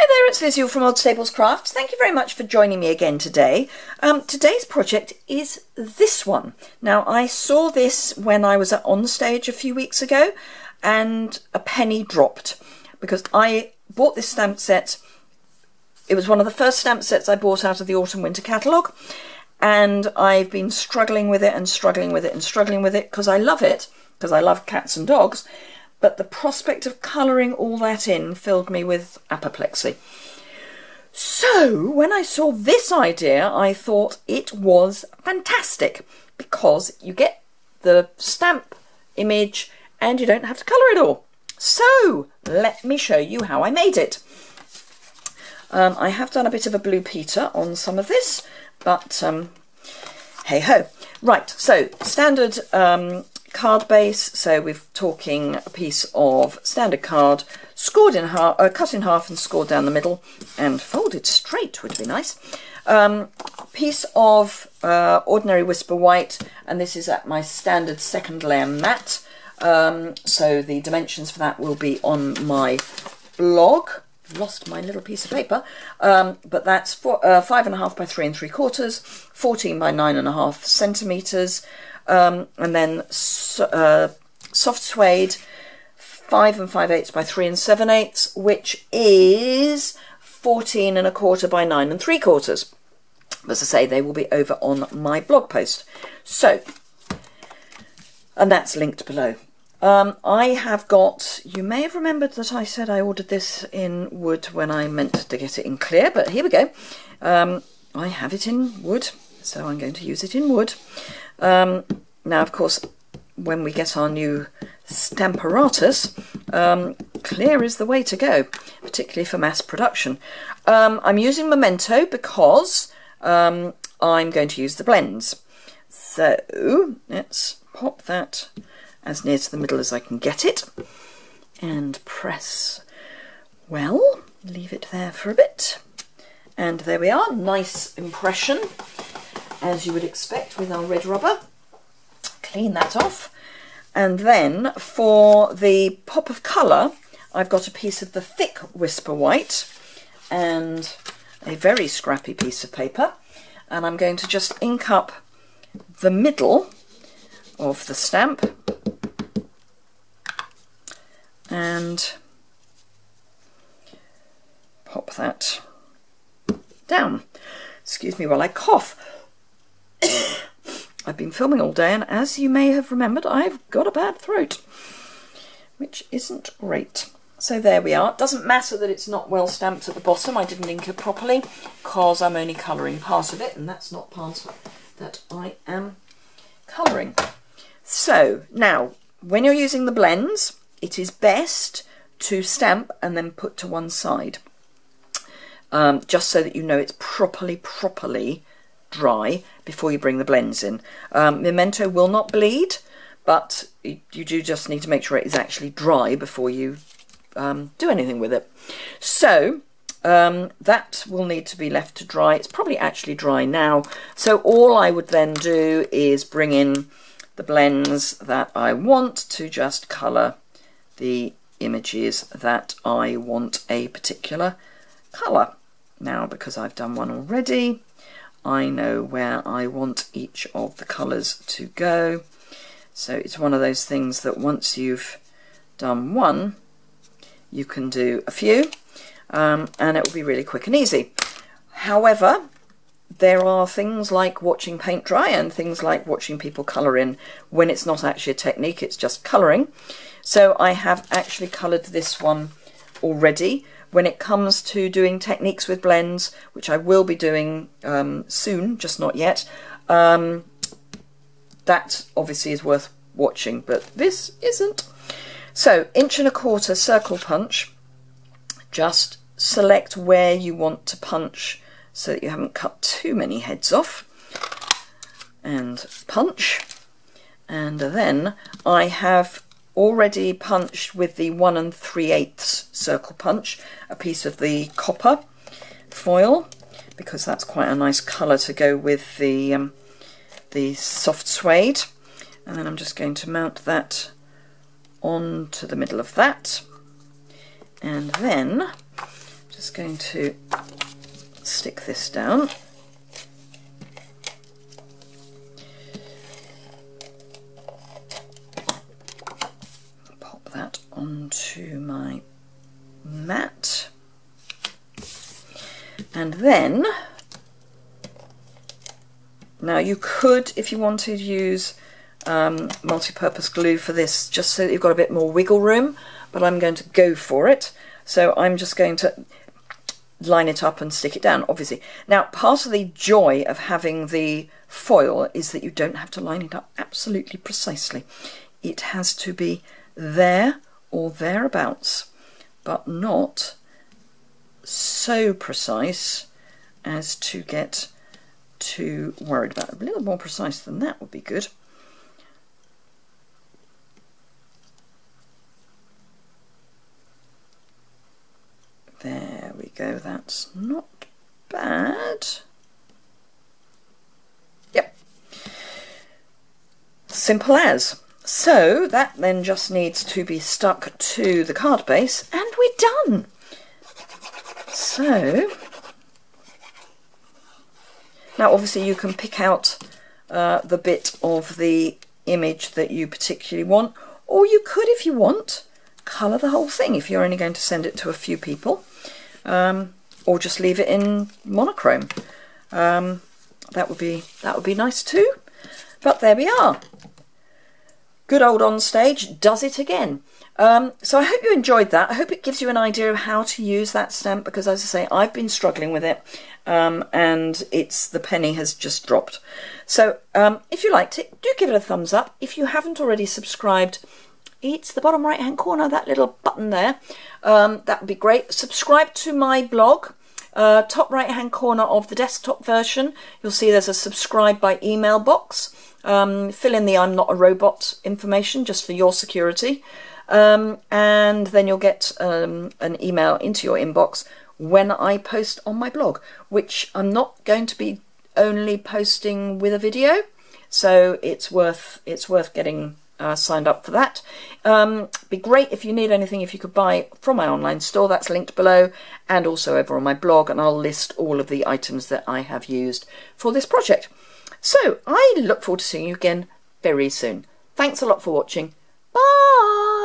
there, it's Liz Yuille from Odd Staples Crafts. Thank you very much for joining me again today. Today's project is this one. Now, I saw this when I was on the stage a few weeks ago and a penny dropped because I bought this stamp set. It was one of the first stamp sets I bought out of the Autumn Winter catalogue, and I've been struggling with it and struggling with it and struggling with it because I love it, because I love cats and dogs. But the prospect of colouring all that in filled me with apoplexy. So when I saw this idea, I thought it was fantastic because you get the stamp image and you don't have to colour it all. So let me show you how I made it. I have done a bit of a Blue Peter on some of this, but hey ho. Right, so standard card base, so we're talking a piece of standard card, scored in half, cut in half and scored down the middle, and folded straight would be nice. Piece of ordinary Whisper White, and this is at my standard second layer matte. So the dimensions for that will be on my blog. Lost my little piece of paper, but that's 5.5 by 3 3/4, 14 by 9.5 centimeters. And then soft suede 5 5/8 by 3 7/8, which is 14 1/4 by 9 3/4. As I say, they will be over on my blog post. So, and that's linked below. I have got, you may have remembered that I said I ordered this in wood when I meant to get it in clear, but here we go. I have it in wood, so I'm going to use it in wood. Now, of course, when we get our new Stamparatus, clear is the way to go, particularly for mass production. I'm using Memento because I'm going to use the blends. So let's pop that as near to the middle as I can get it and press well, leave it there for a bit. And there we are, nice impression, as you would expect with our red rubber. Clean that off, and then for the pop of colour, I've got a piece of the thick Whisper White and a very scrappy piece of paper, and I'm going to just ink up the middle of the stamp and pop that down. Excuse me while I cough. I've been filming all day, and as you may have remembered, I've got a bad throat, which isn't great. So there we are. It doesn't matter that it's not well stamped at the bottom. I didn't ink it properly because I'm only colouring part of it, and that's not part that I am colouring. So now, when you're using the blends, it is best to stamp and then put to one side, just so that you know it's properly dry before you bring the blends in. Memento will not bleed, but you do just need to make sure it is actually dry before you do anything with it. So that will need to be left to dry. It's probably actually dry now. So all I would then do is bring in the blends that I want to just colour the images that I want a particular colour. Now, because I've done one already, I know where I want each of the colours to go. So it's one of those things that once you've done one, you can do a few, and it will be really quick and easy. However, there are things like watching paint dry and things like watching people colour in when it's not actually a technique, it's just colouring. So I have actually coloured this one already. When it comes to doing techniques with blends, which I will be doing soon, just not yet, that obviously is worth watching, but this isn't. So 1.25" circle punch, just select where you want to punch so that you haven't cut too many heads off, and punch. And then I have already punched with the 1 3/8 circle punch a piece of the copper foil, because that's quite a nice colour to go with the soft suede. And then I'm just going to mount that onto the middle of that, and then Just going to stick this down. Pop that onto my mat. And then, now you could, if you wanted, use multi-purpose glue for this, just so that you've got a bit more wiggle room, but I'm going to go for it. So I'm just going to line it up and stick it down, obviously. Now, part of the joy of having the foil is that you don't have to line it up absolutely precisely. It has to be there or thereabouts, but not so precise as to get too worried about it. A little more precise than that would be good. There we go, that's not bad. Yep. Simple as. So that then just needs to be stuck to the card base and we're done. So, now obviously you can pick out the bit of the image that you particularly want, or you could, if you want, colour the whole thing if you're only going to send it to a few people, or just leave it in monochrome. That would be nice too. But there we are. Good old On Stage does it again. So I hope you enjoyed that. I hope it gives you an idea of how to use that stamp, because as I say, I've been struggling with it, and the penny has just dropped. So if you liked it, do give it a thumbs up. If you haven't already subscribed, it's the bottom right hand corner, that little button there. That would be great. Subscribe to my blog. Top right hand corner of the desktop version, you'll see there's a subscribe by email box. Fill in the I'm not a robot information just for your security, and then you'll get an email into your inbox when I post on my blog, which I'm not going to be only posting with a video, so it's worth getting signed up for that. Be great if you need anything, if you could buy from my online store, that's linked below, and also over on my blog, and I'll list all of the items that I have used for this project. So I look forward to seeing you again very soon. Thanks a lot for watching. Bye!